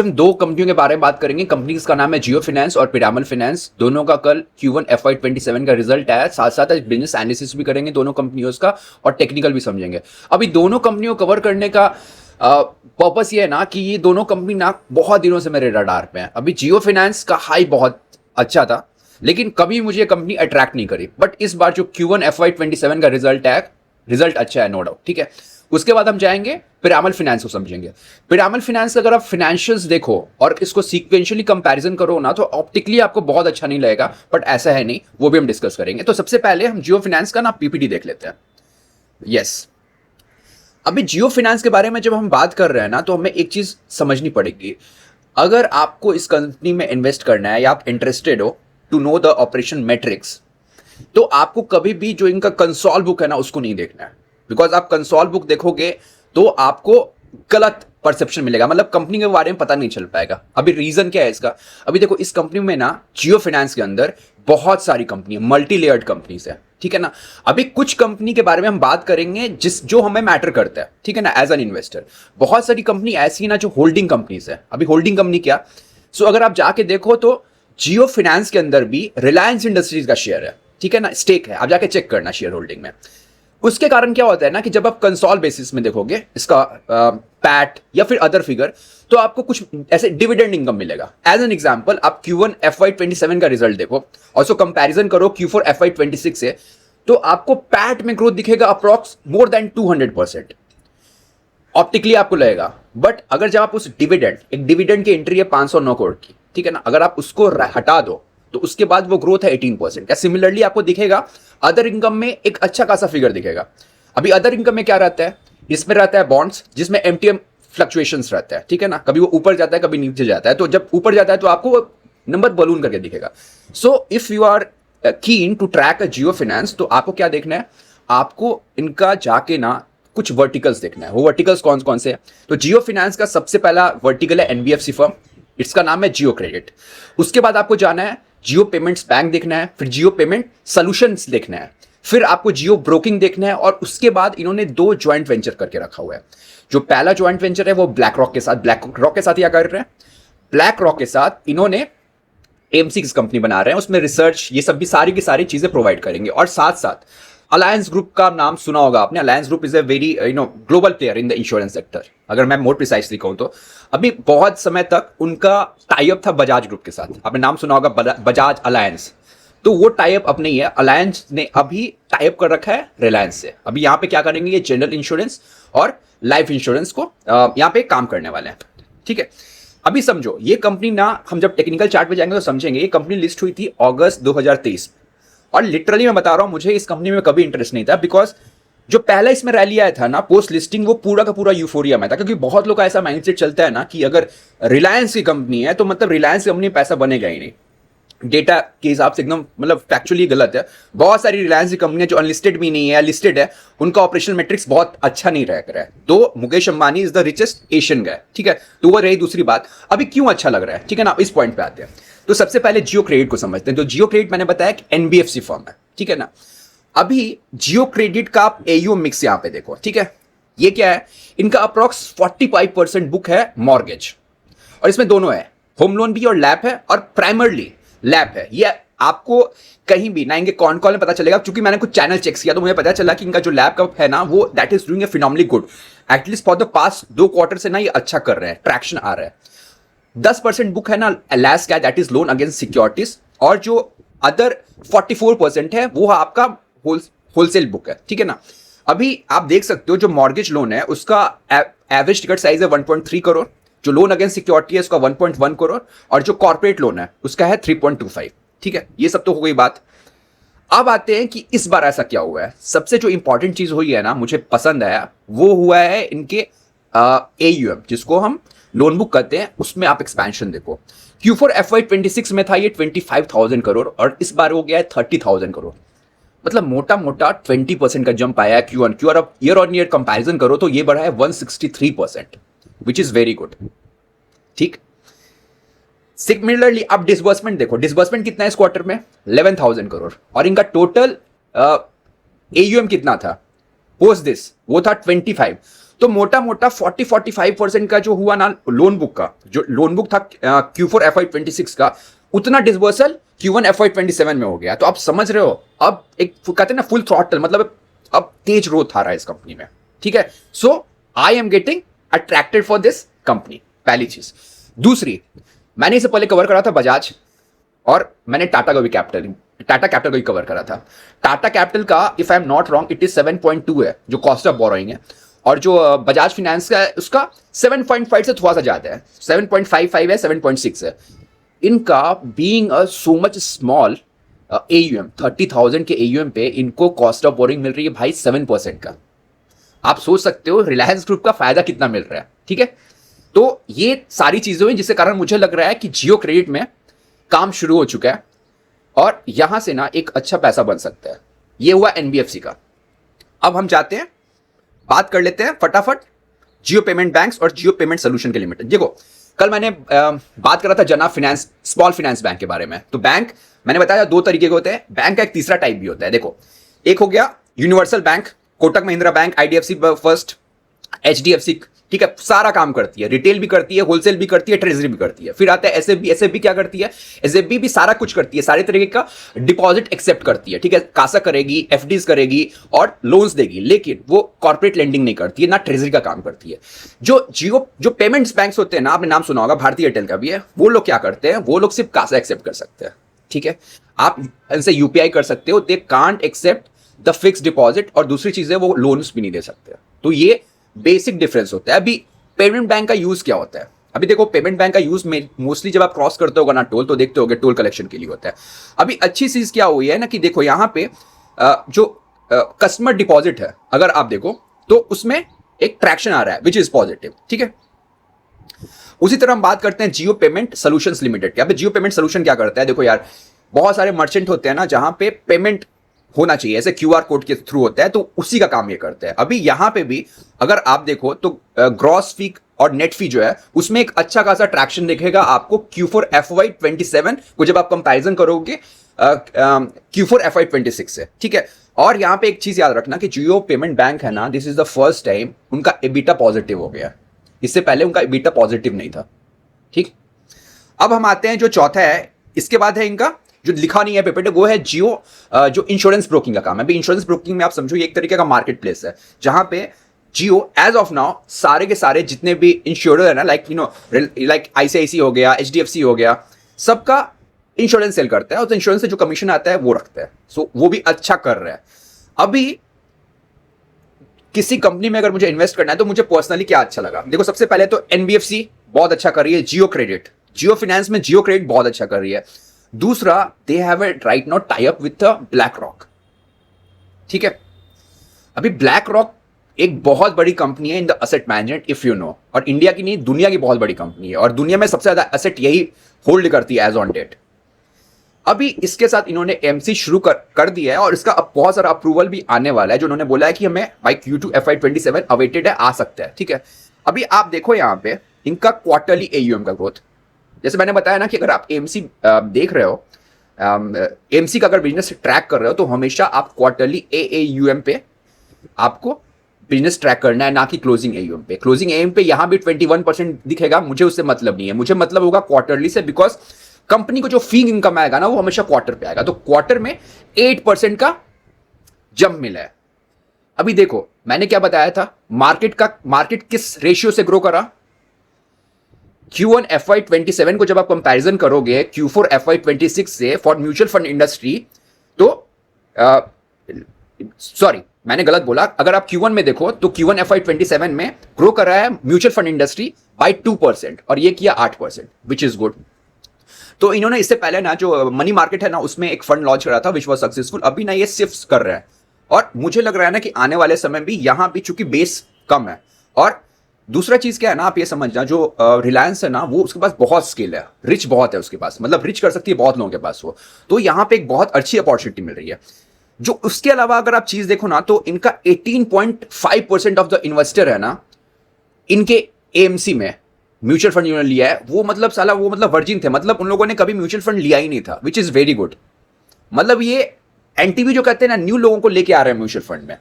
आज हम दो कंपनियों के बारे में बात करेंगे। कंपनीज का नाम है जियो फाइनेंस और पिरामल फाइनेंस। दोनों का कल Q1 FY27 का रिजल्ट आया। साथ साथ आज बिजनेस एनालिसिस भी करेंगे दोनों कंपनियों का और टेक्निकल भी समझेंगे। अभी दोनों कंपनियों को कवर करने का पर्पस ये है ना कि ये दोनों कंपनी ना बहुत दिनों से मेरे रडार पे हैं। अभी जियो फाइनेंस का हाई बहुत अच्छा था, लेकिन कभी मुझे कंपनी अट्रैक्ट नहीं करी। बट इस बार जो Q1 FY27 का रिजल्ट है, रिजल्ट अच्छा है, नो डाउट, ठीक है। उसके बाद हम जाएंगे पिरामल फाइनेंस को समझेंगे। पिरामल फाइनेंस अगर आप फाइनेंशियल्स देखो और इसको सीक्वेंशियली कंपैरिजन करो ना, तो ऑप्टिकली आपको बहुत अच्छा नहीं लगेगा, बट ऐसा है नहीं, वो भी हम डिस्कस करेंगे। तो सबसे पहले हम जियो फाइनेंस का ना पीपीटी देख लेते हैं। यस, अभी जियो फाइनेंस के बारे में जब हम बात कर रहे हैं ना, तो हमें एक चीज समझनी पड़ेगी। अगर आपको इस कंपनी में इन्वेस्ट करना है या आप इंटरेस्टेड हो to know the operation matrix, तो आपको कभी भी जो इनका कंसोल बुक है ना उसको नहीं देखना है। बिकॉज आप कंसोल बुक देखोगे तो आपको गलत परसेप्शन मिलेगा, मतलब कंपनी के बारे में पता नहीं चल पाएगा। अभी रीजन क्या है इसका? अभी देखो, इस कंपनी में ना जियो फाइनेंस के अंदर बहुत सारी कंपनी है, मल्टी लेयर्ड कंपनीज है, ठीक है ना। अभी कुछ कंपनी के बारे में हम बात करेंगे जो हमें मैटर करता है, ठीक है ना, एज एन इन्वेस्टर। बहुत सारी कंपनी ऐसी है ना जो होल्डिंग कंपनीज है। अभी होल्डिंग कंपनी क्या? सो अगर आप जाके देखो तो जियो फाइनेंस के अंदर भी रिलायंस इंडस्ट्रीज का शेयर है, ठीक है ना, स्टेक है। आप जाके चेक करना शेयर होल्डिंग में। उसके कारण क्या होता है ना कि जब आप कंसोल बेसिस में देखोगे इसका पैट या फिर अदर फिगर, तो आपको कुछ ऐसे डिविडेंड इनकम मिलेगा। एज एन एग्जांपल, आप Q1 FY27 का रिजल्ट देखो और उसको कंपैरिजन करो Q4 FY26 से, तो आपको पैट में ग्रोथ दिखेगा अप्रॉक्स मोर देन 200%। ऑप्टिकली आपको लगेगा। बट अगर जब आप उस एक डिविडेंड की एंट्री है 509 करोड़ की, ठीक है ना, अगर आप उसको हटा दो तो उसके बाद वो ग्रोथ है 18%। या सिमिलरली आपको दिखेगा अदर इनकम में एक अच्छा खासा फिगर दिखेगा। अभी अदर इनकम में क्या रहता है? इसमें रहता है बॉन्ड्स, जिसमें MTM फ्लक्चुएशंस रहता है, ठीक है ना, कभी वो ऊपर जाता है कभी नीचे जाता है। तो जब ऊपर जाता है तो आपको वो नंबर बलून करके दिखेगा। So if you are keen to track a Jio finance, तो आपको क्या देखना है? आपको इनका जाके ना कुछ वर्टिकल्स देखना है। वो वर्टिकल्स कौन कौन से हैं? तो जियो फाइनेंस का सबसे पहला वर्टिकल है NBFC फर्म, इसका नाम है जियो क्रेडिट। उसके बाद आपको जाना है जियो पेमेंट्स बैंक देखना है, फिर जियो पेमेंट सॉल्यूशंस देखना है, फिर आपको जियो ब्रोकिंग देखना है। और उसके बाद इन्होंने दो ज्वाइंट वेंचर करके रखा हुआ है। जो पहला ज्वाइंट वेंचर है वो ब्लैक रॉक के साथ क्या कर रहे हैं? ब्लैक रॉक के साथ इन्होंने AMC कंपनी बना रहे हैं, उसमें रिसर्च ये सब भी सारी की सारी चीजें प्रोवाइड करेंगे। और साथ साथ अलायंस ग्रुप का नाम सुना होगा आपने। Alliance group is a very global player in the insurance sector, अगर मैं मोर प्रिसाइसली कहूं तो। अभी बहुत समय तक उनका टाई अप था बजाज ग्रुप के साथ, आपने नाम सुना होगा बजाज अलायंस। तो वो टाई अप अब नहीं है, अलायंस ने अभी टाई अप कर रखा है रिलायंस से। अभी यहाँ पे क्या करेंगे? ये जनरल इंश्योरेंस और लाइफ इंश्योरेंस को यहाँ पे काम करने वाले हैं, ठीक है। अभी समझो, ये कंपनी ना, हम जब टेक्निकल चार्ट पे जाएंगे तो समझेंगे। ये कंपनी लिस्ट हुई थी अगस्त 2023 और लिटरली मैं बता रहा हूं, मुझे इस कंपनी में कभी इंटरेस्ट नहीं था। बिकॉज जो पहला इसमें रैली आया था ना पोस्ट लिस्टिंग, वो पूरा का पूरा यूफोरिया में था। क्योंकि बहुत लोग का ऐसा माइंडसेट चलता है ना कि अगर रिलायंस की कंपनी है तो मतलब रिलायंस कंपनी में पैसा बनेगा ही नहीं। डेटा के हिसाब से एकदम मतलब फैक्चुअली गलत है। बहुत सारी रिलायंस की कंपनियां जो अनलिस्टेड भी नहीं है, लिस्टेड है, उनका ऑपरेशनल मैट्रिक्स बहुत अच्छा नहीं रह रहा है। तो Mukesh Ambani is the richest Asian guy, ठीक है। तो वो रही दूसरी बात। अभी क्यों अच्छा लग रहा है, ठीक है ना, इस पॉइंट पे आते हैं। तो सबसे पहले जियो क्रेडिट को समझते हैं। तो जियो क्रेडिट मैंने बताया कि NBFC फर्म है, ठीक है ना। अभी जियो क्रेडिट का आप AUM मिक्स यहां पे देखो, ठीक है। ये क्या है? इनका अप्रॉक्स 45% बुक है मॉर्गेज, और इसमें दोनों है, होम लोन भी और लैप है, और प्राइमरली लैप है। ये आपको कहीं भी ना इनके कॉन कॉल में पता चलेगा, क्योंकि मैंने कुछ चैनल चेक किया तो मुझे पता चला कि इनका जो लैप का है ना, वो that is doing a phenomenally good. At least for the past 2 quarter से ना ये अच्छा कर रहे हैं, ट्रैक्शन आ रहा है। 10% बुक है ना लैस क्या, that is loan against securities, और जो अदर 44% है वो आपका होलसेल बुक है, ठीक है ना। अभी आप देख सकते हो जो मॉर्गेज लोन है उसका एवरेज टिकट साइज है 1.3 करोड़, जो लोन अगेंस्ट सिक्योरिटी है उसका 1.1 करोड़, और जो कॉर्पोरेट लोन है उसका है 3.25, ठीक है। ये सब तो हो गई बात। अब आते हैं कि इस बार ऐसा क्या हुआ है। सबसे जो इंपॉर्टेंट चीज हुई है ना, मुझे पसंद आया, वो हुआ है इनके AUM, जिसको हम लोन बुक करते हैं, उसमें आप एक्सपेंशन देखो। Q4 FY26 में था ये 25,000 करोड़, और इस बार हो गया है 30,000 करोड़। मतलब मोटा मोटा 20% का जंप आया है Q1Q, और अब ईयर ऑन ईयर कंपैरिजन करो तो ये बढ़ा है 163%, विच इज वेरी गुड, ठीक। सिमिलरली अब डिसबर्समेंट देखो, डिसबर्समेंट कितना है इस क्वार्टर में? 11,000 करोड़, और इनका टोटल AUM कितना था पोस्ट दिस? वो था 25। तो मोटा मोटा 40-45% का जो हुआ ना लोन बुक का, जो लोन बुक था Q4 FY26 का, उतना डिसबर्सल Q1 FY27 में हो गया। तो आप समझ रहे हो, अब एक कहते हैं ना फुल थ्रॉटल, मतलब अब तेज ग्रोथ आ रहा है इस कंपनी में, ठीक है। So I am getting attracted for this company, पहली चीज। दूसरी, मैंने इसे पहले कवर करा था बजाज, और मैंने टाटा कैपिटल को भी कवर करा था। टाटा कैपिटल का if I am not wrong it is 7.2 है जो कॉस्ट ऑफ बोरोइंग है, और जो बजाज फाइनेंस का है उसका 7.5 से थोड़ा सा ज्यादा है, 7.55 है, 7.6 है। इनका being a so much small AUM, 30,000 के AUM पे इनको कॉस्ट ऑफ बोरिंग मिल रही है भाई 7% का। आप सोच सकते हो रिलायंस ग्रुप का फायदा कितना मिल रहा है, ठीक है। तो ये सारी चीजें हुई जिसके कारण मुझे लग रहा है कि जियो क्रेडिट में काम शुरू हो चुका है, और यहां से ना एक अच्छा पैसा बन सकता है। ये हुआ NBFC का। अब हम जाते हैं, बात कर लेते हैं फटाफट जियो पेमेंट बैंक्स और जियो पेमेंट सोल्यूशन के लिमिटेड। देखो, कल मैंने बात करा था जना फाइनेंस, स्मॉल फाइनेंस बैंक के बारे में। तो बैंक मैंने बताया 2 तरीके के होते हैं, बैंक का एक तीसरा टाइप भी होता है। देखो, एक हो गया universal bank, Kotak Mahindra bank, IDFC first, HDFC, ठीक है, सारा काम करती है, रिटेल भी करती है, होलसेल भी करती है, ट्रेजरी भी करती है। फिर आता है SFB क्या करती है, SFB भी सारा कुछ करती है, सारे तरीके का डिपॉजिट एक्सेप्ट करती है, ठीक है, कासा करेगी, FDs करेगी और लोन्स देगी, लेकिन वो कॉर्पोरेट लेंडिंग नहीं करती है, ना ट्रेजरी का काम करती है। जो पेमेंट्स बैंक्स होते हैं ना, आपने नाम सुना होगा, भारतीय एयरटेल का भी है, वो लोग क्या करते हैं, वो लोग सिर्फ कासा एक्सेप्ट कर सकते हैं, ठीक है। आप इनसे UPI कर सकते हो, they can't accept the fix deposit, और दूसरी चीज है वो लोन्स भी नहीं दे सकते। तो ये बेसिक डिफरेंस होता है। अभी पेमेंट बैंक का यूज क्या होता है, अभी देखो, पेमेंट बैंक का यूज मोस्टली जब आप क्रॉस करते होगा ना टोल, तो देखते होगे टोल कलेक्शन के लिए होता है। अभी अच्छी चीज क्या हुई है ना कि देखो यहां पे जो कस्टमर डिपॉजिट है, अगर आप देखो तो उसमें एक ट्रैक्शन आ रहा है विच इज पॉजिटिव, ठीक है। उसी तरह हम बात करते हैं जियो पेमेंट सोल्यूशंस लिमिटेड के। जियो पेमेंट सोल्यूशन क्या करता है, देखो यार, बहुत सारे मर्चेंट होते हैं ना जहां पे पेमेंट होना चाहिए, ऐसे QR कोड के थ्रू होता है, तो उसी का काम ये करते हैं। अभी यहां पे भी अगर आप देखो तो ग्रॉस फी और नेट फी जो है उसमें एक अच्छा खासा ट्रैक्शन दिखेगा आपको Q4 FY27 को जब आप कंपैरिजन करोगे Q4 FY26 से, ठीक है। और यहां पे एक चीज याद रखना कि जियो पेमेंट बैंक है ना, this is the first time उनका EBITDA पॉजिटिव हो गया, इससे पहले उनका EBITDA पॉजिटिव नहीं था, ठीक। अब हम आते हैं जो चौथा है, इसके बाद है इनका जो लिखा नहीं है पेपर पे, वो है जियो जो इंश्योरेंस ब्रोकिंग का काम है। अभी इंश्योरेंस ब्रोकिंग में आप समझो ये एक तरीके का मार्केट प्लेस है जहां पे जियो एज ऑफ नाउ सारे के सारे जितने भी इंश्योरर है ना, लाइक ICICI हो गया, HDFC हो गया, सबका इंश्योरेंस सेल करता है, और इंश्योरेंस से जो कमीशन आता है वो रखता है। सो वो भी अच्छा कर रहा है। अभी किसी कंपनी में अगर मुझे इन्वेस्ट करना है तो मुझे पर्सनली क्या अच्छा लगा, देखो सबसे पहले तो NBFC बहुत अच्छा कर रही है, जियो क्रेडिट, जियो फाइनेंस में जियो क्रेडिट बहुत अच्छा कर रही है। दूसरा, they have a right now tie up with black rock, ठीक है। अभी ब्लैक रॉक एक बहुत बड़ी कंपनी है in the asset management, if you know, और इंडिया की नहीं दुनिया की बहुत बड़ी कंपनी है, और दुनिया में सबसे ज्यादा असेट यही होल्ड करती है एज ऑन डेट। अभी इसके साथ इन्होंने MC शुरू कर दिया है, और इसका अब बहुत सारा अप्रूवल भी आने वाला है, जो उन्होंने बोला है कि हमें बाई Q2 FY27 अवेटेड है, आ सकता है, ठीक है। अभी आप देखो यहां पे इनका क्वार्टरली AUM का ग्रोथ, जैसे मैंने बताया ना कि अगर आप MC देख रहे हो, MC का अगर बिजनेस ट्रैक कर रहे हो, तो हमेशा आप क्वार्टरली AUM पे आपको बिजनेस ट्रैक करना है, ना कि क्लोजिंग AUM पे। क्लोजिंग AUM पे यहां भी 21% दिखेगा, मुझे उससे मतलब नहीं है, मुझे मतलब होगा क्वार्टरली से, बिकॉज कंपनी को जो फी इनकम आएगा ना वो हमेशा क्वार्टर पे आएगा। तो क्वार्टर में 8% का जंप मिला है। अभी देखो मैंने क्या बताया था, मार्केट किस रेशियो से ग्रो करा, Q1 FY27 को जब आप कंपैरिजन करोगे Q4 FY26 से फॉर म्यूचुअल फंड इंडस्ट्री, तो सॉरी मैंने गलत बोला, अगर आप Q1 में देखो तो Q1 FY27 में ग्रो कर रहा है म्यूचुअल फंड इंडस्ट्री बाय 2%, और ये किया 8%, विच इज गुड। तो इन्होंने इससे पहले ना जो मनी मार्केट है ना उसमें एक फंड लॉन्च करा था विच वॉज सक्सेसफुल, अभी ना ये शिफ्ट कर रहा है, और मुझे लग रहा है ना कि आने वाले समय भी यहां भी चूंकि बेस कम है, और दूसरा चीज क्या है ना, आप ये समझना, जो रिलायंस है ना वो उसके पास बहुत स्किल है, रिच बहुत है उसके पास, मतलब रिच कर सकती है बहुत लोगों के पास वो, तो यहां पे एक बहुत अच्छी अपॉर्चुनिटी मिल रही है। जो उसके अलावा अगर आप चीज देखो ना, तो इनका 18.5% ऑफ द इन्वेस्टर है ना इनके AMC में म्यूचुअल फंड जिन्होंने लिया है, वो मतलब साला वो मतलब वर्जिन थे, मतलब उन लोगों ने कभी म्यूचुअल फंड लिया ही नहीं था, विच इज वेरी गुड। मतलब ये NTV जो कहते हैं ना, न्यू लोगों को लेके आ रहे हैं म्यूचुअल फंड में।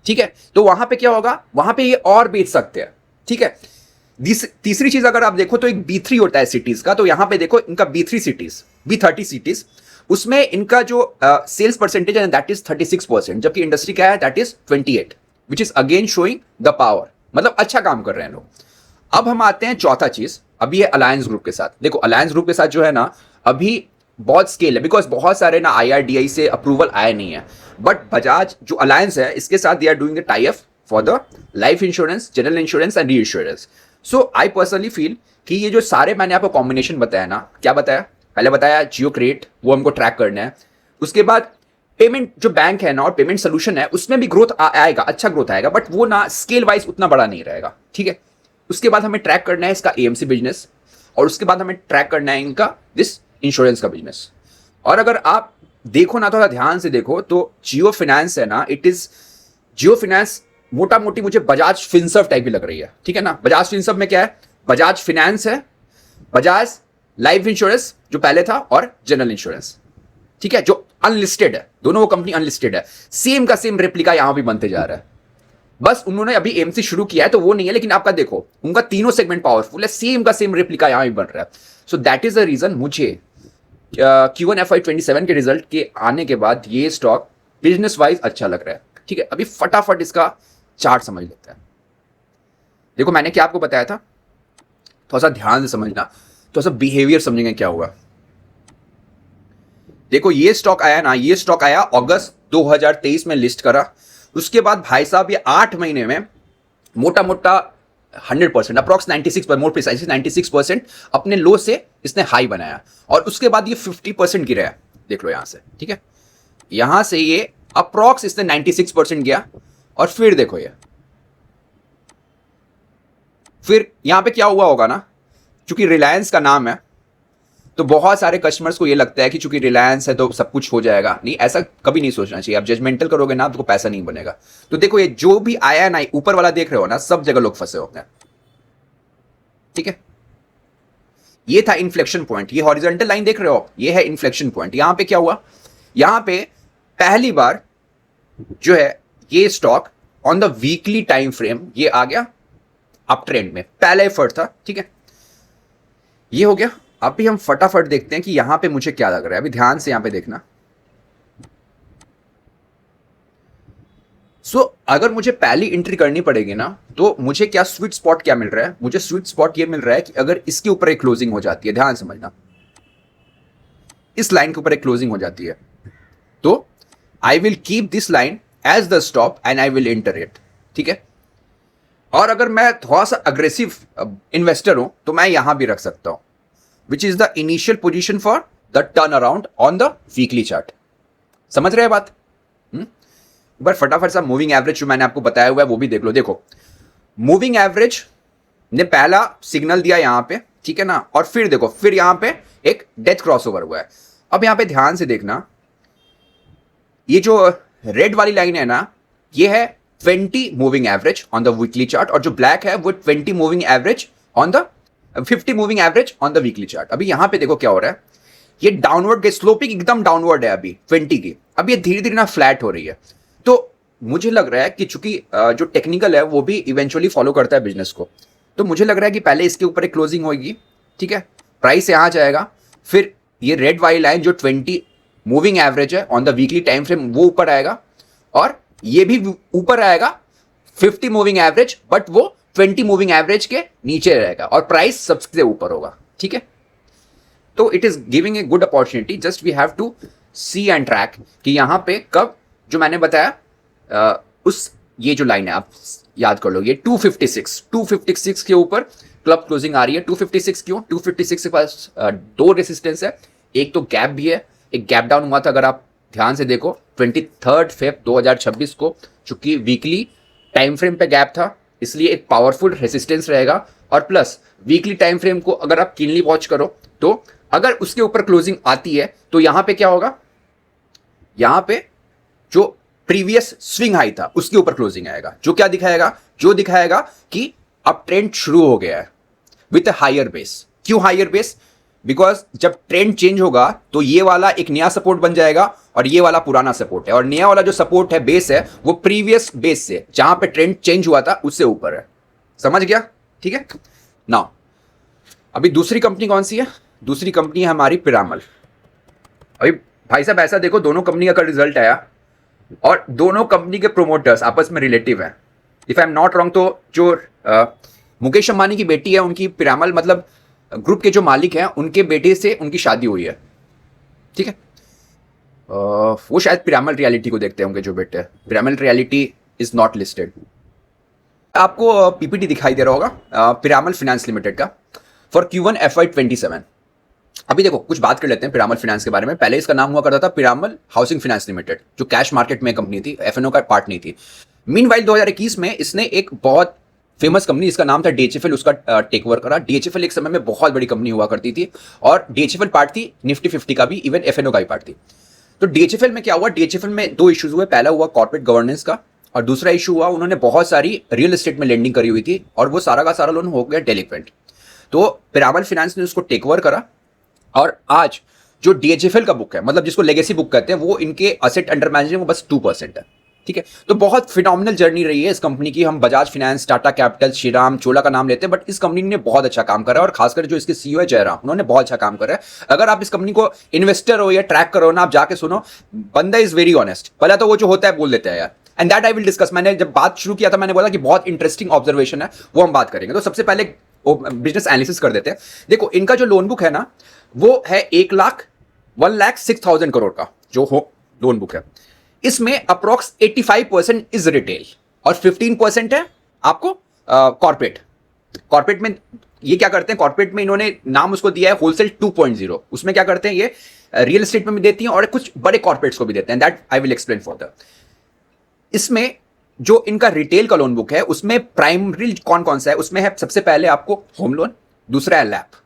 ठीक है, तो वहां पे क्या होगा, वहां पे ये और बेच सकते हैं। ठीक है, तीसरी चीज अगर आप देखो तो एक B3 होता है सिटीज का, तो यहां पे देखो इनका B3 सिटीज, B30 सिटीज, उसमें इनका जो सेल्स परसेंटेज है दैट इज 36%, जबकि इंडस्ट्री क्या है that is 28, which is again showing the power, मतलब अच्छा काम कर रहे हैं लोग। अब हम आते हैं चौथा चीज, अभी है अलायंस ग्रुप के साथ। देखो अलायंस ग्रुप के साथ जो है ना अभी बहुत स्केल है, बिकॉज बहुत सारे ना IRDAI से अप्रूवल आया नहीं है, बट बजाज जो अलायंस है इसके साथ they are doing the tie up for the life insurance, general insurance and reinsurance. So I personally feel कि ये जो सारे मैंने आपको कॉम्बिनेशन बताया ना, क्या बताया, पहले बताया जियो क्रेडिट, वो हमको ट्रैक करना है। उसके बाद पेमेंट जो बैंक है ना और पेमेंट सोल्यूशन है उसमें भी ग्रोथ आएगा, अच्छा ग्रोथ आएगा, बट वो ना स्केल वाइज उतना बड़ा नहीं रहेगा। ठीक है, उसके बाद हमें ट्रैक करना है इसका AMC बिजनेस, और उसके बाद हमें ट्रैक करना है इनका दिस इंश्योरेंस का बिजनेस। और अगर आप देखो ना, थोड़ा ध्यान से देखो तो जियो फाइनेंस है ना, इट इज जियो फाइनेंस मोटा मोटी मुझे बजाज फिनसर्व टाइप की लग रही है। ठीक है ना, बजाज फिनसर्व में क्या है, बजाज फिनेंस है, बजाज लाइफ इंश्योरेंस जो पहले था, और जनरल इंश्योरेंस। ठीक है, जो अनलिस्टेड है, दोनों वो कंपनी अनलिस्टेड है, सेम का सेम रेप्लिका यहां भी बनते जा रहा है। बस उन्होंने अभी AMC शुरू किया है तो वो नहीं है, लेकिन आपका देखो उनका तीनों सेगमेंट पावरफुल है, सेम का सेम रेप्लिका यहां भी बन रहा है। So that is the reason मुझे Q1 FY27 के रिजल्ट के आने के बाद ये स्टॉक बिजनेस वाइज अच्छा लग रहा है। ठीक है, अभी फटाफट इसका चार्ट समझ लेते हैं। देखो मैंने क्या आपको बताया था, थोड़ा सा ध्यान से समझना, थोड़ा सा बिहेवियर समझेंगे क्या हुआ। देखो ये स्टॉक आया ना, ये स्टॉक आया अगस्त 2023 में लिस्ट करा, उसके बाद भाई साहब ये 8 महीने में मोटा मोटा 100%, अप्रॉक्स 96%, मोर प्रिसाइसली 96% अपने लो से इसने हाई बनाया, और उसके बाद ये 50% गिरा है। देख लो यहां से, ठीक है, यहां से ये अप्रॉक्स इसने 96% गया, और फिर देखो ये, फिर यहां पे क्या हुआ होगा ना, चूंकि रिलायंस का नाम है तो बहुत सारे कस्टमर्स को ये लगता है कि चूंकि रिलायंस है तो सब कुछ हो जाएगा। नहीं, ऐसा कभी नहीं सोचना चाहिए। आप जजमेंटल करोगे ना तो पैसा नहीं बनेगा। तो देखो ये जो भी आया ना, ऊपर वाला देख रहे हो ना, सब जगह लोग फंसे होंगे। ठीक है, ये था इन्फ्लेक्शन पॉइंट, ये हॉरिजॉन्टल लाइन देख रहे हो, ये है इन्फ्लेक्शन पॉइंट। यहां पे क्या हुआ, यहां पे पहली बार जो है ये stock on the weekly time frame ये आ गया अप ट्रेंड में, पहला एफर्ट था। ठीक है, ये हो गया। अभी हम फटाफट देखते हैं कि यहां पे मुझे क्या लग रहा है। अभी ध्यान से यहां पे देखना। अगर मुझे पहली एंट्री करनी पड़ेगी ना, तो मुझे क्या स्वीट स्पॉट क्या मिल रहा है, मुझे स्वीट स्पॉट ये मिल रहा है कि अगर इसके ऊपर एक क्लोजिंग हो जाती है, ध्यान समझना, इस लाइन के ऊपर एक क्लोजिंग हो जाती है, तो I will keep this line as the stop and I will enter it. ठीक है, और अगर मैं थोड़ा सा अग्रेसिव इन्वेस्टर हूं तो मैं यहां भी रख सकता हूं, which is the initial position for the turn around on the weekly chart. समझ रहे हैं बात? एक बार फटाफट सा मूविंग एवरेज जो मैंने आपको बताया हुआ है वो भी देख लो। देखो मूविंग एवरेज ने पहला सिग्नल दिया यहां पे, ठीक है ना, और फिर देखो फिर यहां पे एक डेथ क्रॉसओवर हुआ है। अब यहां पे ध्यान से देखना, ये जो रेड वाली लाइन है ना, ये है 20 moving average on the weekly chart, और जो ब्लैक है वो 20 moving average on the 50 moving average on the weekly chart. अभी यहां पे देखो क्या हो रहा है, ये डाउनवर्ड स्लोपिंग एकदम डाउनवर्ड है अभी 20 की, अब ये धीरे धीरे ना फ्लैट हो रही है। तो मुझे लग रहा है कि चूंकि जो टेक्निकल है वो भी इवेंचुअली फॉलो करता है बिजनेस को, तो मुझे लग रहा है कि पहले इसके ऊपर एक क्लोजिंग होगी। ठीक है, प्राइस यहां जाएगा, फिर ये रेड वाली लाइन जो 20 मूविंग एवरेज है on the weekly time frame वो ऊपर आएगा, और ये भी ऊपर आएगा 50 मूविंग एवरेज, बट वो 20 मूविंग एवरेज के नीचे रहेगा, और प्राइस सबसे ऊपर होगा। ठीक है, तो it is giving a good opportunity, just we have to see and track कि यहां पे कब, जो मैंने बताया उस ये जो लाइन है आप याद कर लो, ये 256 के ऊपर क्लब क्लोजिंग आ रही है। 256 क्यों? 256 के पास दो रेसिस्टेंस है, एक तो गैप भी है, एक गैप डाउन हुआ था अगर आप ध्यान से देखो 23 फेब 2026 को, चूंकि वीकली टाइम फ्रेम पे गैप था इसलिए एक पावरफुल रेसिस्टेंस रहेगा, और प्लस वीकली टाइम फ्रेम को अगर आप कीनली वॉच करो तो अगर उसके ऊपर क्लोजिंग आती है तो यहां पे क्या होगा, यहां पे जो प्रीवियस स्विंग हाई था उसके ऊपर क्लोजिंग आएगा, जो क्या दिखाएगा, जो दिखाएगा कि अब ट्रेंड शुरू हो गया है विथ हायर बेस। क्यों हायर बेस? बिकॉज जब ट्रेंड चेंज होगा तो ये वाला एक नया सपोर्ट बन जाएगा और ये वाला पुराना सपोर्ट है, और नया वाला जो सपोर्ट है, बेस है, वो प्रीवियस बेस से जहां पे ट्रेंड चेंज हुआ था उससे ऊपर है। समझ गया? ठीक है। नाउ अभी दूसरी कंपनी कौन सी है? दूसरी कंपनी है हमारी पिरामल। अभी भाई साहब ऐसा देखो, दोनों कंपनी का रिजल्ट आया और दोनों कंपनी के प्रोमोटर्स आपस में रिलेटिव हैं। If I am not wrong तो जो मुकेश अंबानी की बेटी है उनकी पिरामल मतलब ग्रुप के जो मालिक हैं उनके बेटे से उनकी शादी हुई है। ठीक है। वो शायद पिरामल रियलिटी को देखते होंगे जो बेटे। Piramal reality is not listed. आपको पीपीटी दिखाई दे रहा होगा पिरामल फाइनेंस लिमिटेड का फॉर Q1 FY27। अभी देखो कुछ बात कर लेते हैं पिरामल फाइनेंस के बारे में। पहले इसका नाम हुआ करता था पिरामल हाउसिंग फाइनेंस लिमिटेड, जो कैश मार्केट में कंपनी थी, एफएनओ का पार्ट नहीं थी। मीनवाइल 2021 में इसने एक बहुत फेमस कंपनी जिसका नाम था DHFL उसका टेक ओवर करा। DHFL एक समय में बहुत बड़ी कंपनी हुआ करती थी और DHFL पार्ट थी निफ्टी 50 का भी, इवन एफएनओ का भी पार्ट थी। तो DHFL में क्या हुआ? DHFL में दो इश्यूज हुए। पहला हुआ कॉर्पोरेट गवर्नेंस का और दूसरा इशू हुआ उन्होंने बहुत सारी रियल एस्टेट में लेंडिंग करी हुई थी और वो सारा का सारा लोन हो गया डेलिक्वेंट। तो पिरामल फाइनेंस ने उसको टेक ओवर करा और आज जो DHFL का बुक है, मतलब जिसको लेगेसी बुक कहते हैं, वो इनके असेट अंडर मैनेजमेंट वो बस 2% है। ठीक है। तो बहुत फिनोमिनल जर्नी रही है इस कंपनी की। हम बजाज फाइनेंस, टाटा कैपिटल, श्रीराम, चोला का नाम लेते हैं, बट इस कंपनी ने बहुत अच्छा काम करा है और खासकर जो इसके सीईओ है जयराम, उन्होंने बहुत अच्छा काम करा है। अगर आप इस कंपनी को इन्वेस्टर हो या ट्रैक करो ना, आप जाके सुनो, बंदा इज वेरी ऑनेस्ट। पहले तो वो जो होता है बोल देते हैं यार, and that I will discuss. मैंने जब बात शुरू किया था मैंने बोला कि बहुत इंटरेस्टिंग ऑब्जर्वेशन है, वो हम बात करेंगे। तो सबसे पहले बिजनेस एनालिसिस कर देते हैं। देखो इनका जो लोन बुक है ना, वो है 1,06,000 करोड़ का जो हो लोन बुक है। इसमें अप्रोक्स 85% इज रिटेल और 15% है आपको कॉर्पोरेट। कॉर्पोरेट में ये क्या करते हैं? कॉर्पोरेट में इन्होंने नाम उसको दिया है होलसेल 2.0। उसमें क्या करते हैं? ये रियल एस्टेट में भी देती हैं और कुछ बड़े कॉर्पोरेट्स को भी देते हैं। That I will explain for. इसमें जो इनका रिटेल का लोन बुक है उसमें प्राइमरी कौन कौन सा है? उसमें है सबसे पहले आपको होम लोन, दूसरा है लैप।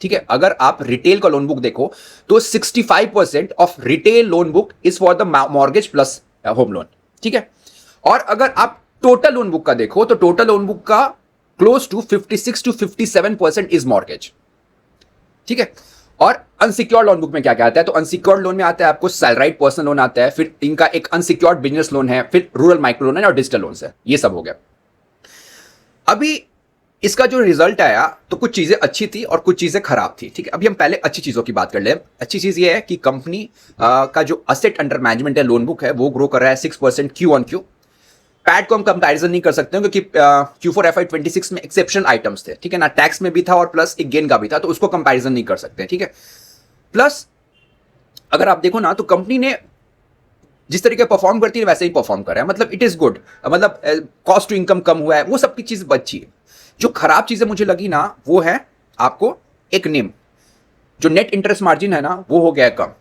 ठीक है। अगर आप रिटेल का लोन बुक देखो तो 65% of retail loan book is for the mortgage plus home loan. ठीक है। और अगर आप टोटल लोन बुक का देखो तो टोटल लोन बुक का close to 56 to 57% is mortgage. ठीक है। और अनसिक्योर्ड लोन बुक में क्या क्या आता है? तो अनसिक्योर्ड लोन में आता है आपको सैलराइड पर्सनल लोन आता है, फिर इनका एक अनसिक्योर्ड बिजनेस लोन है, फिर रूरल माइक्रो लोन है और डिजिटल लोन है। ये सब हो गया। अभी इसका जो रिजल्ट आया तो कुछ चीजें अच्छी थी और कुछ चीजें खराब थी। ठीक है। अभी हम पहले अच्छी चीजों की बात कर ले। अच्छी चीज ये है कि कंपनी का जो असेट अंडर मैनेजमेंट है, लोन बुक है, वो ग्रो कर रहा है 6% Q-on-Q। पैट को हम कंपैरिजन नहीं कर सकते हैं क्योंकि Q4 FY26 में एक्सेप्शनल आइटम्स थे। ठीक है ना, टैक्स में भी था और प्लस एक गेन का भी था, तो उसको कंपैरिजन नहीं कर सकते। ठीक है। प्लस अगर आप देखो ना तो कंपनी ने जिस तरीके परफॉर्म करती है वैसे ही परफॉर्म कर रहा है, मतलब इट इज गुड। मतलब कॉस्ट टू इनकम कम हुआ है, वो सब की चीज बची है। जो खराब चीजें मुझे लगी ना वो है आपको एक निम, जो नेट इंटरेस्ट मार्जिन है ना वो हो गया है कम।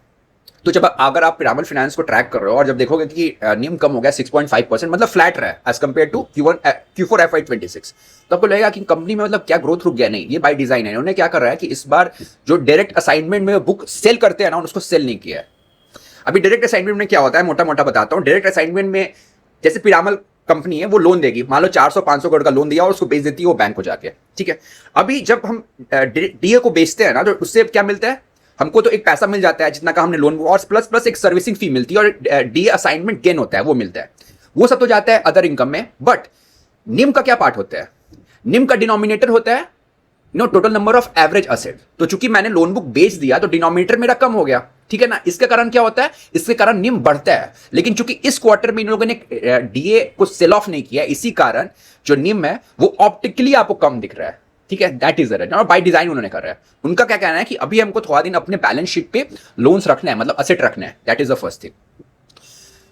तो जब अगर आप पिरामल फाइनेंस को ट्रैक कर रहे हो और जब देखोगे कि निम कम हो गया 6.5%, मतलब फ्लैट रहा है as compare to Q4 FY26, तो आपको लगेगा कि कंपनी में मतलब क्या ग्रोथ रुक गया? नहीं, ये बाय डिजाइन है। इन्होंने क्या कर रहा है कि इस बार जो डायरेक्ट असाइनमेंट में बुक सेल करते हैं ना उसको सेल नहीं किया है। अभी डायरेक्ट असाइनमेंट में क्या होता है, मोटा मोटा बताता हूँ। डायरेक्ट असाइनमेंट में जैसे पिरामल कंपनी है वो लोन देगी, मान लो 400-500 करोड़ का लोन दिया और उसको बेच देती है वो बैंक को जाके। ठीक है। अभी जब हम डीए को बेचते हैं ना तो उससे क्या मिलता है? हमको तो एक पैसा मिल जाता है जितना का हमने लोन, और प्लस एक सर्विसिंग फी मिलती है और डीए असाइनमेंट गेन होता है, वो मिलता है। वो सब तो जाता है अदर इनकम में। बट निम का क्या पार्ट होता है? निम का डिनोमिनेटर होता है total number of average asset. तो चूंकि मैंने लोन बुक बेच दिया तो डिनोमिनेटर मेरा कम हो गया। ठीक है ना। इसके कारण क्या होता है? इसके कारण निम बढ़ता है। लेकिन चूंकि इस क्वार्टर में इन लोगों ने डीए को सेल ऑफ नहीं किया, इसी कारण जो निम है वो ऑप्टिकली आपको कम दिख रहा है। ठीक है। दैट इज और बाय डिजाइन उन्होंने कर रहा है। उनका क्या कहना है कि अभी हमको थोड़ा दिन अपने बैलेंस शीट पे लोन्स रखना है, मतलब असेट रखना है। That is the first thing.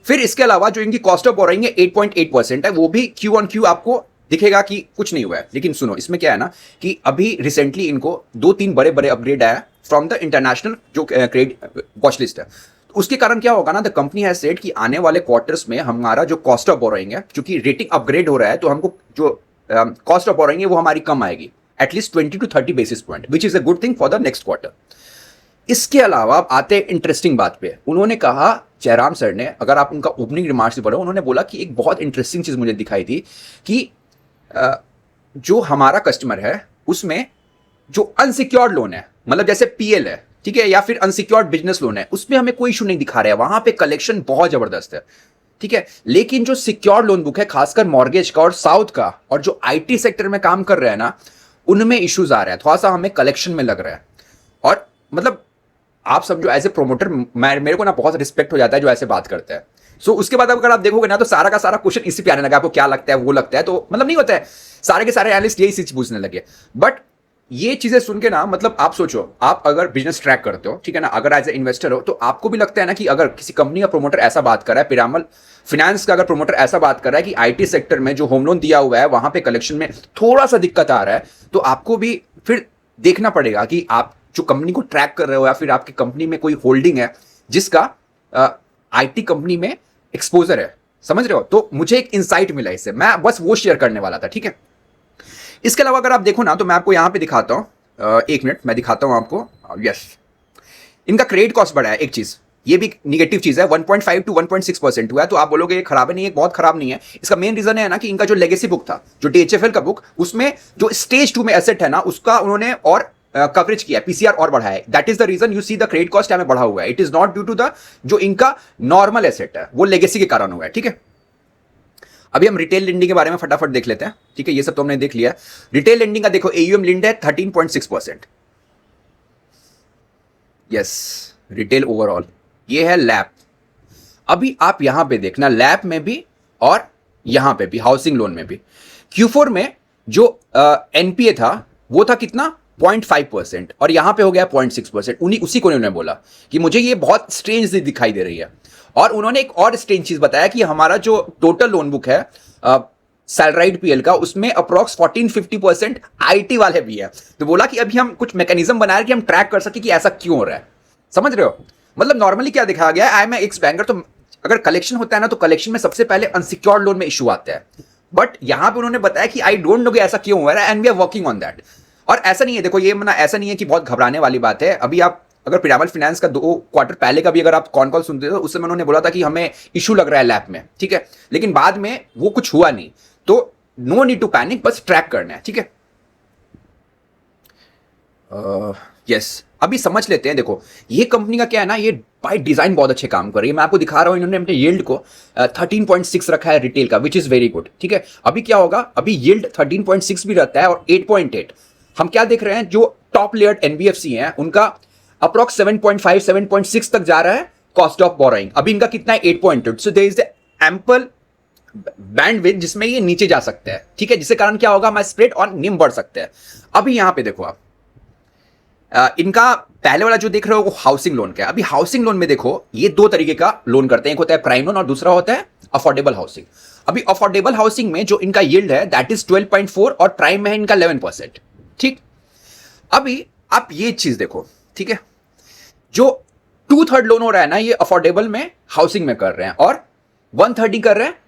फिर इसके अलावा जो इनकी कॉस्ट ऑफ बोरोइंग है 8.8% है, वो भी Q-on-Q आपको दिखेगा कि कुछ नहीं हुआ है। लेकिन सुनो, इसमें क्या है ना कि अभी रिसेंटली इनको 2-3 बड़े बड़े अपग्रेड आया फ्रॉम द इंटरनेशनल जो क्रेडिट वॉच लिस्ट है। तो उसके कारण क्या होगा ना, द कंपनी हैज सेड कि आने वाले क्वार्टर्स में हमारा जो कॉस्ट ऑफ बोरोइंग है, क्योंकि रेटिंग अपग्रेड हो रहा है तो हमको जो कॉस्ट ऑफ बोरोइंग है वो हमारी कम आएगी, at least 20 to 30 basis point, which is a good thing for the next quarter. इसके अलावा आप आते हैं इंटरेस्टिंग बात पे। उन्होंने कहा, जयराम सर ने, अगर आप उनका ओपनिंग रिमार्क्स से पढ़ो, उन्होंने बोला कि एक बहुत इंटरेस्टिंग चीज मुझे दिखाई थी कि जो हमारा कस्टमर है उसमें जो अनसिक्योर्ड लोन है, मतलब जैसे पीएल है, ठीक है, या फिर अनसिक्योर्ड बिजनेस लोन है, उसमें हमें कोई इशू नहीं दिखा रहा है, वहां पे कलेक्शन बहुत जबरदस्त है, ठीक है। लेकिन जो सिक्योर लोन बुक है, खासकर मॉर्गेज का और साउथ का, और जो आईटी सेक्टर में काम कर रहे हैं ना, उनमें इश्यूज आ रहे हैं, थोड़ा सा हमें कलेक्शन में लग रहा है। और मतलब आप समझो एज ए प्रोमोटर मेरे को ना बहुत रिस्पेक्ट हो जाता है जो ऐसे बात करते हैं। सो उसके बाद अगर आप देखोगे ना तो सारा का सारा क्वेश्चन इसी पे आने लगा, आपको क्या लगता है, वो लगता है, तो मतलब नहीं होता है, सारे के सारे एनालिस्ट यही चीज पूछने लगे। बट ये चीजें सुन के ना, मतलब आप सोचो, आप अगर बिजनेस ट्रैक करते हो, ठीक है ना, अगर एज ए इन्वेस्टर हो, तो आपको भी लगता है ना कि अगर किसी कंपनी का प्रोमोटर ऐसा बात कर रहा है, पिरामल फाइनेंस का अगर प्रोमोटर ऐसा बात कर रहा है कि आईटी सेक्टर में जो होम लोन दिया हुआ है वहां पे कलेक्शन में थोड़ा सा दिक्कत आ रहा है, तो आपको भी फिर देखना पड़ेगा कि आप जो कंपनी को ट्रैक कर रहे हो या फिर आपकी कंपनी में कोई होल्डिंग है जिसका आईटी कंपनी में एक्सपोजर है, समझ रहे हो। तो मुझे एक इंसाइट मिला इससे, मैं बस वो शेयर करने वाला था, ठीक है। इसके अलावा अगर आप देखो ना तो मैं आपको यहां पे दिखाता हूं, एक मिनट मैं दिखाता हूं आपको। यस, इनका क्रेडिट कॉस्ट बढ़ा है, एक चीज ये भी निगेटिव चीज है, 1.5 to 1.6% हुआ है। तो आप बोलोगे ये खराब है, नहीं, ये बहुत खराब नहीं है। इसका मेन रीजन है ना कि इनका जो लेगेसी बुक था, जो डीएचएफएल का बुक, उसमें जो स्टेज 2 में एसेट है ना, उसका उन्होंने और कवरेज किया, पीसीआर और बढ़ाया है। That is the reason you see the credit cost हमें बढ़ा हुआ है। It is not due to the जो इनका नॉर्मल एसेट है, वो लेगेसी के कारण हुआ है, ठीक है। अभी हम रिटेल लेंडिंग के बारे में फटाफट देख लेते हैं, ठीक है। ये सब तो हमने देख लिया। रिटेल लेंडिंग का देखो, एयूएम लिंड है 13.6%। Yes, retail overall. ये है लैप। अभी आप यहां पे देखना, लैप में भी और यहां पे भी, हाउसिंग लोन में भी, Q4 में जो एनपीए था वो था कितना, 0.5%, और यहां पे हो गया 0.6%। उसी को उन्होंने बोला कि मुझे ये बहुत स्ट्रेंज दिखाई दे रही है। और उन्होंने एक और स्ट्रेंज चीज बताया कि हमारा जो टोटल लोन बुक है सैलराइड पीएल का, उसमें अप्रॉक्स 14-50% आईटी वाले भी है। तो बोला कि अभी हम कुछ मैकेनिज्म बनाया कि हम ट्रैक कर सके कि ऐसा क्यों हो रहा है, समझ रहे हो। मतलब नॉर्मली क्या दिखाया गया है, आई एम एक्स बैंकर, तो अगर कलेक्शन होता है ना तो कलेक्शन में सबसे पहले अनसिक्योर्ड लोन में इशू आता है। बट यहां पे उन्होंने बताया कि आई डोंट नो कि ऐसा क्यों हो रहा है, and we are working on that. और ऐसा नहीं है, देखो ये मना ऐसा नहीं है कि बहुत घबराने वाली बात है। अभी आप अगर पिरामल फाइनेंस का 2 क्वार्टर पहले का भी अगर आप कॉन कॉल सुनते हो, उस समय उन्होंने बोला था कि हमें इशू लग रहा है लैब में, ठीक है, लेकिन बाद में वो कुछ हुआ नहीं। तो नो नीड टू पैनिक, बस ट्रैक करना है, ठीक है। यस, अभी समझ लेते हैं। देखो ये कंपनी का क्या है ना, ये बाय डिजाइन बहुत अच्छे काम कर रही है। मैं आपको दिखा रहा हूं, इन्होंने अपने यील्ड को 13.6 रखा है रिटेल का, विच इज वेरी गुड, ठीक है। अभी क्या होगा, अभी यील्ड 13.6 भी रहता है और 8.8। हम क्या देख रहे हैं, जो टॉप लेयर्ड एनबीएफसी हैं उनका अप्रॉक्स 7.5 7.6 तक जा रहा है कॉस्ट ऑफ बोरोइंग। अभी इनका कितना है, 8.8। So there is ample bandwidth जिसमें ये नीचे जा सकता है, ठीक है, जिसके कारण क्या होगा, हमारा स्प्रेड और निम बढ़ सकता है। अभी यहां पे देखो आप, इनका पहले वाला जो देख रहे हो वो हाउसिंग लोन का है। अभी हाउसिंग लोन में देखो ये 2 तरीके का लोन करते हैं, एक होता है प्राइम लोन और दूसरा होता है अफोर्डेबल हाउसिंग। अभी अफोर्डेबल हाउसिंग में जो इनका यील्ड है दैट इज 12.4 और प्राइम में है इनका 11%, ठीक। अभी आप ये चीज देखो, ठीक है, जो 2/3 लोन हो रहा है ना, ये अफोर्डेबल में हाउसिंग में कर रहे हैं और 1/3 कर रहे हैं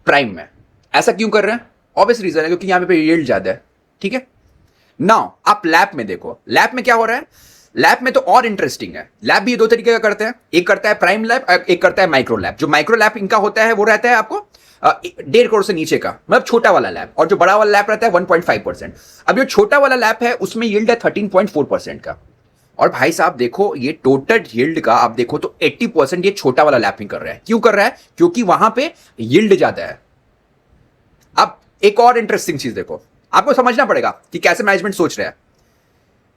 प्राइम में। ऐसा क्यों कर रहे हैं, ऑब्वियस रीजन है क्योंकि यहां पे यील्ड ज्यादा है, ठीक है। नाउ आप लैप में देखो, लैप में क्या हो रहा है, लैप में तो और इंटरेस्टिंग है। लैप भी 2 तरीके का करते हैं, एक करता है प्राइम लैप, एक करता है माइक्रो लैप। जो माइक्रो लैप इनका होता है वो रहता है आपको 1.5 करोड़ से नीचे का, मतलब छोटा वाला लैप, और जो बड़ा वाला लैप रहता है 1.5%। अब जो छोटा वाला लैप है उसमें यील्ड है 13.4% का। और भाई साहब देखो, ये टोटल यील्ड का आप देखो तो 80% ये छोटा वाला लैप ही कर रहा है। क्यों कर रहा है, क्योंकि वहां पे यील्ड ज्यादा है। अब एक और इंटरेस्टिंग चीज देखो, आपको समझना पड़ेगा कि कैसे मैनेजमेंट सोच रहा है।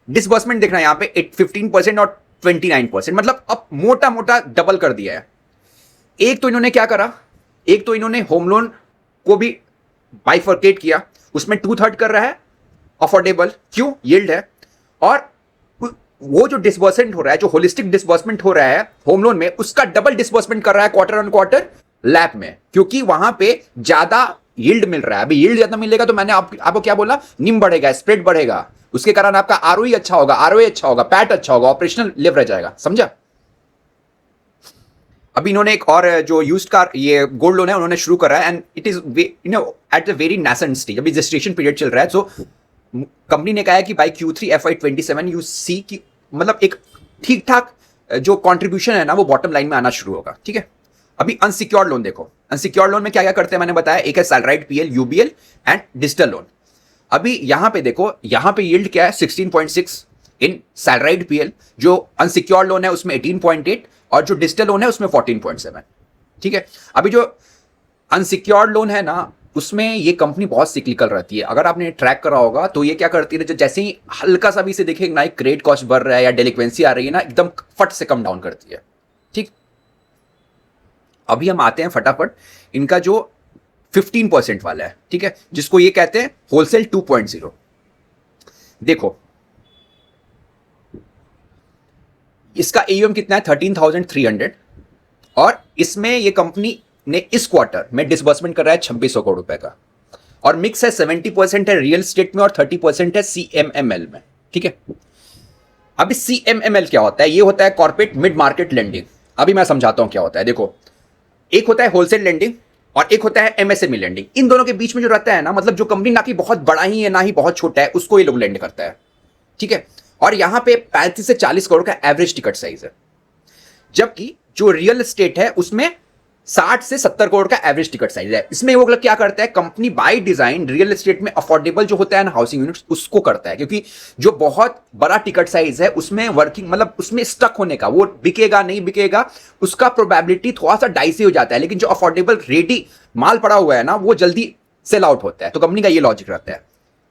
डिसबर्समेंट देखना यहां पे 15% और 29%, मतलब अब मोटा मोटा डबल कर दिया है। एक तो इन्होंने क्या करा, एक तो इन्होंने होम लोन को भी बाइफर्केट किया, उसमें 2/3 कर रहा है अफोर्डेबल, क्यों, यील्ड है। और वो जो डिसबर्समेंट हो रहा है, जो होलिस्टिक डिसबर्समेंट हो रहा है होम लोन में, उसका डबल डिसबर्समेंट कर रहा है क्वार्टर ऑन क्वार्टर लैप में, क्योंकि वहां पे ज्यादा यील्ड मिल रहा है। अभी यील्ड ज्यादा मिलेगा तो मैंने आपको क्या बोला, निम बढ़ेगा, स्प्रेड बढ़ेगा, उसके कारण आपका आरओई अच्छा होगा, आरओए अच्छा होगा, पैट अच्छा होगा, ऑपरेशनल लेवरेज आएगा, समझा। अभी इन्होंने एक और जो यूज्ड कार ये गोल्ड लोन है उन्होंने शुरू करा है, and it is at the very nascent stage, अभी रजिस्ट्रेशन पीरियड चल रहा है। सो कंपनी ने कहा है कि bye Q3 FY27 you see की मतलब एक ठीक ठाक जो कंट्रीब्यूशन है ना वो बॉटम लाइन में आना शुरू होगा, ठीक है। अभी अनसिक्योर्ड लोन देखो, अनसिक्योर्ड लोन में क्या क्या करते हैं मैंने बताया, एक है salaried PL, UBL and digital loan. अभी यहां पे देखो, यहां पे यील्ड क्या है 16.6, इन सैलराइड पीएल, जो अनसिक्योर्ड लोन है उसमें 18.8 और जो डिजिटल लोन है उसमें 14.7। ठीक है, अभी जो अनसिक्योर्ड लोन है ना उसमें ये कंपनी बहुत सिक्लिकल रहती है। अगर आपने ट्रैक करा होगा तो ये क्या करती है, जैसे ही हल्का सा भी से देखेगा ना क्रेडिट कॉस्ट बढ़ रहा है या डेलिक्वेंसी आ रही है ना, एकदम फट से कम डाउन करती है। ठीक, अभी हम आते हैं फटाफट इनका जो 15% वाला है, ठीक है, जिसको ये कहते हैं होलसेल 2.0। देखो इसका एयूएम कितना है 13,300 और इसमें ये कंपनी ने इस क्वार्टर में डिसबर्समेंट कर रहा है 2600 करोड़ रुपए का और मिक्स है 70% है रियल एस्टेट में और 30% है सीएमएमएल में। ठीक है, अभी सीएमएमएल क्या होता है, ये होता है कॉर्पोरेट मिड मार्केट लेंडिंग। अभी मैं समझाता हूं क्या होता है। देखो, एक होता है होलसेल लेंडिंग और एक होता है एमएसएमई लेंडिंग। इन दोनों के बीच में जो रहता है ना, मतलब जो कंपनी ना कि बहुत बड़ा ही है ना ही बहुत छोटा है, उसको ये लोग लेंड करता है। ठीक है, और यहां पे 35 से 40 करोड़ का एवरेज टिकट साइज है, जबकि जो रियल एस्टेट है उसमें 60 से 70 करोड़ का एवरेज टिकट साइज है। इसमें वो लोग क्या करता है, company by design real estate में अफोर्डेबल जो होता है ना हाउसिंग यूनिट्स उसको करता है, क्योंकि जो बहुत बड़ा टिकट साइज है उसमें वर्किंग मतलब उसमें स्टक होने का, वो बिकेगा नहीं बिकेगा उसका प्रोबेबिलिटी थोड़ा सा डाइसी हो जाता है। लेकिन जो अफोर्डेबल रेडी माल पड़ा हुआ है ना वो जल्दी सेल आउट होता है। तो कंपनी का ये लॉजिक रहता है।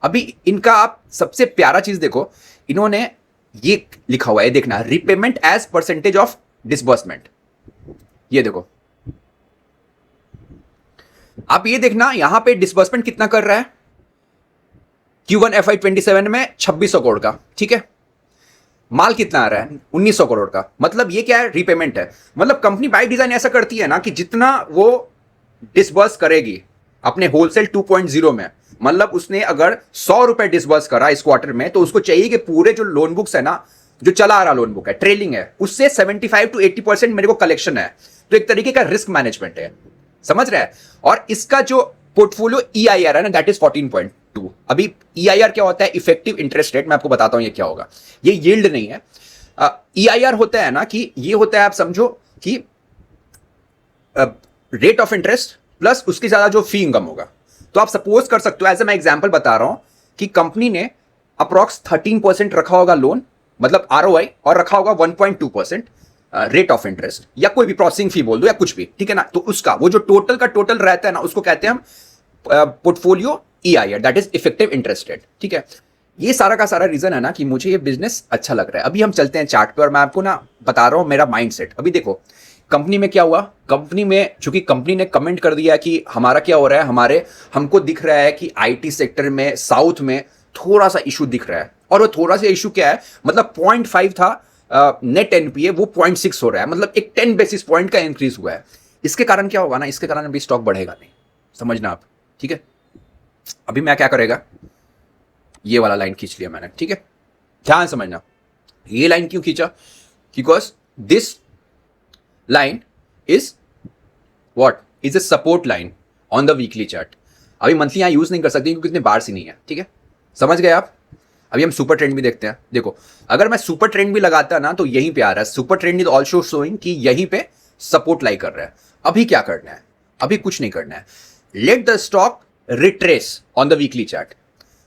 अभी इनका आप सबसे प्यारा चीज देखो, इन्होंने ये लिखा हुआ है, देखना, repayment as percentage of disbursement. ये देखो, आप ये देखना यहां पे डिसबर्समेंट कितना कर रहा है Q1 FY27 में 2600 करोड़ का। ठीक है, माल कितना आ रहा है 1900 करोड़ का। मतलब ये क्या है, रीपेमेंट है। मतलब कंपनी बाय डिजाइन ऐसा करती है ना कि जितना वो डिसबर्स करेगी अपने होलसेल 2.0 में, मतलब उसने अगर 100 रुपए डिसबर्स करा इस क्वार्टर में तो उसको चाहिए कि पूरे जो लोन बुक्स है ना, जो चला आ रहा लोन बुक है, ट्रेलिंग है, उससे 75 to 80% मेरे को कलेक्शन है। तो एक तरीके का रिस्क मैनेजमेंट है, समझ रहे हैं। और इसका जो पोर्टफोलियो EIR है ना दैट इज 14.2। अभी EIR क्या होता है, इफेक्टिव इंटरेस्ट रेट। मैं आपको बताता हूं ये क्या होगा, ये यील्ड नहीं है। EIR होता है ना कि ये होता है, आप समझो कि रेट ऑफ इंटरेस्ट प्लस उसके ज्यादा जो फी इनकम होगा। तो आप सपोज कर सकते हो, ऐसे मैं एग्जांपल बता रहा हूं कि कंपनी ने अप्रॉक्स 13% रखा होगा लोन, मतलब ROI, और रखा होगा 1.2% रेट ऑफ इंटरेस्ट या कोई भी प्रोसेसिंग फी बोल दो या कुछ भी। ठीक है ना, तो उसका वो जो टोटल का टोटल रहता है ना उसको कहते हैं हम portfolio EIR, that is effective interest rate. ठीक है, ये सारा का सारा रीजन है ना कि मुझे ये बिजनेस अच्छा लग रहा है। अभी हम चलते हैं चार्ट पे और मैं आपको ना बता रहा हूं मेरा माइंडसेट। अभी देखो कंपनी में क्या हुआ, कंपनी में चूंकि कंपनी ने कमेंट कर दिया कि हमारा क्या हो रहा है, हमको दिख रहा है कि IT सेक्टर में साउथ में थोड़ा सा इशू दिख रहा है। और वो थोड़ा सा इशू क्या है, मतलब 0.5 था नेट NPA, वो 0.6 हो रहा है, मतलब एक 10 बेसिस पॉइंट का इंक्रीज हुआ है। इसके कारण क्या होगा ना, इसके कारण अभी स्टॉक बढ़ेगा नहीं, समझना आप। ठीक है, अभी मैं क्या करेगा, ये वाला लाइन खींच लिया मैंने। ठीक है, ध्यान समझना, ये लाइन क्यों खींचा, because this line is what is a support line on the weekly chart. अभी मंथली यहां यूज नहीं कर सकते क्योंकि इतने बार से नहीं है। ठीक है, समझ गए आप। अभी हम सुपर ट्रेंड भी देखते हैं। देखो अगर मैं सुपर ट्रेंड भी लगाता ना तो यहीं पे आ रहा है, super trend is also showing कि यहीं पे सपोर्ट लाई कर रहा है। अभी क्या करना है, अभी कुछ नहीं करना है, let the stock retrace on the weekly chart.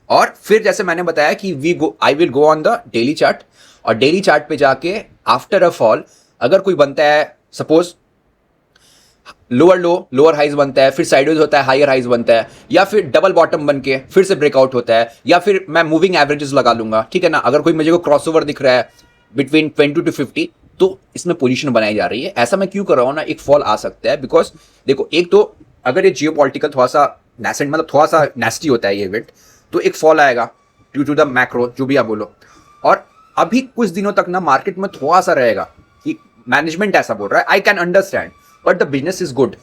और फिर जैसे मैंने बताया कि I will go on the daily chart, और डेली चार्ट पे जाके आफ्टर अ फॉल अगर कोई बनता है, suppose lower low lower highs बनता है, फिर साइडवेज होता है, हायर हाइज बनता है, या फिर डबल बॉटम बन के फिर से ब्रेकआउट होता है, या फिर मैं मूविंग एवरेजेस लगा लूंगा। ठीक है ना, अगर कोई मुझे को क्रॉसओवर दिख रहा है बिटवीन 20 to 50 तो इसमें पोजीशन बनाई जा रही है। ऐसा मैं क्यों कर रहा हूं ना, एक फॉल आ सकता है बिकॉज देखो, एक तो अगर ये जियोपॉलिटिकल थोड़ा सा नैसेंट, मतलब थोड़ा सा नेस्टी होता है ये इवेंट, तो एक फॉल आएगा ड्यू टू द मैक्रो, जो भी आप बोलो। और अभी कुछ दिनों तक ना मार्केट में थोड़ा सा रहेगा कि मैनेजमेंट ऐसा बोल रहा है, I can understand, but the business is good,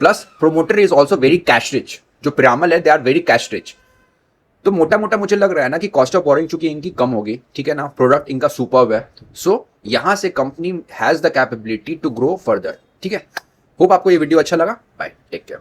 plus promoter is also very cash rich. जो पिरामल है they are very cash rich. तो मोटा मोटा मुझे लग रहा है ना कि कॉस्ट ऑफ बोरिंग चूंकि इनकी कम होगी, ठीक है ना, प्रोडक्ट इनका सुपर्ब है, सो यहां से company has the capability to grow further. ठीक है, होप आपको ये वीडियो अच्छा लगा। Bye, take care.